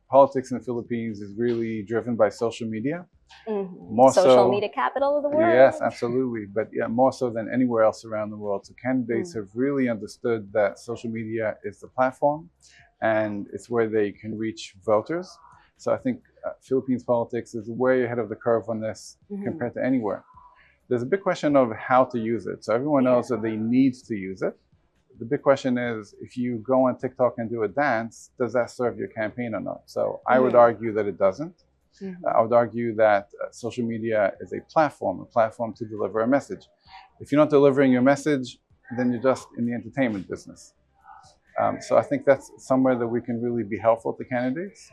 politics in the Philippines is really driven by social media. Mm-hmm. Social media capital of the world. Yes, absolutely. But yeah, more so than anywhere else around the world. So candidates have really understood that social media is the platform and it's where they can reach voters. So I think Philippines politics is way ahead of the curve on this compared to anywhere. There's a big question of how to use it. So everyone knows that they need to use it. The big question is, if you go on TikTok and do a dance, does that serve your campaign or not? So I would argue that it doesn't. I would argue that social media is a platform to deliver a message. If you're not delivering your message, then you're just in the entertainment business. So I think that's somewhere that we can really be helpful to candidates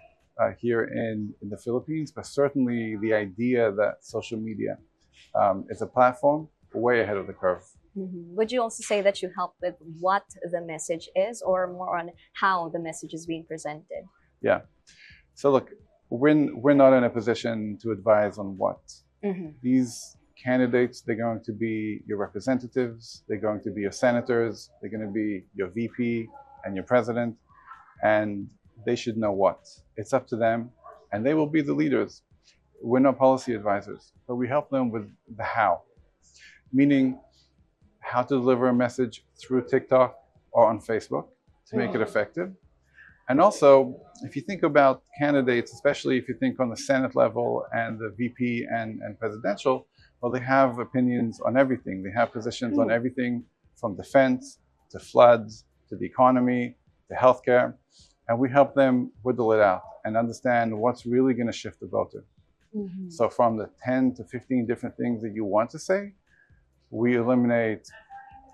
here in the Philippines, but certainly the idea that social media is a platform, way ahead of the curve. Would you also say that you help with what the message is, or more on how the message is being presented? Yeah. So look, we're not in a position to advise on what. These candidates, they're going to be your representatives, they're going to be your senators, they're going to be your VP and your president, and they should know what. It's up to them, and they will be the leaders. We're not policy advisors, but we help them with the how, meaning how to deliver a message through TikTok or on Facebook to make it effective. And also, if you think about candidates, especially if you think on the Senate level and the VP and presidential, well, they have opinions on everything. They have positions on everything from defense to floods to the economy to healthcare. And we help them whittle it out and understand what's really going to shift the voter. So from the 10 to 15 different things that you want to say, we eliminate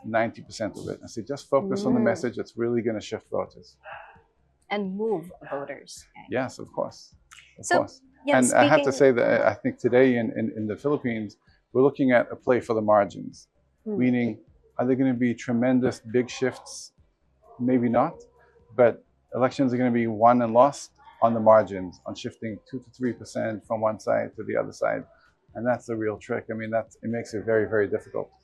90% of it and say, just focus on the message that's really going to shift voters. And move voters. Yes, of course. Yeah, and I have to say that I think today in the Philippines, we're looking at a play for the margins, meaning, are there going to be tremendous big shifts? Maybe not, but elections are going to be won and lost on the margins, on shifting 2 to 3% from one side to the other side. And that's the real trick. I mean, it makes it very, very difficult.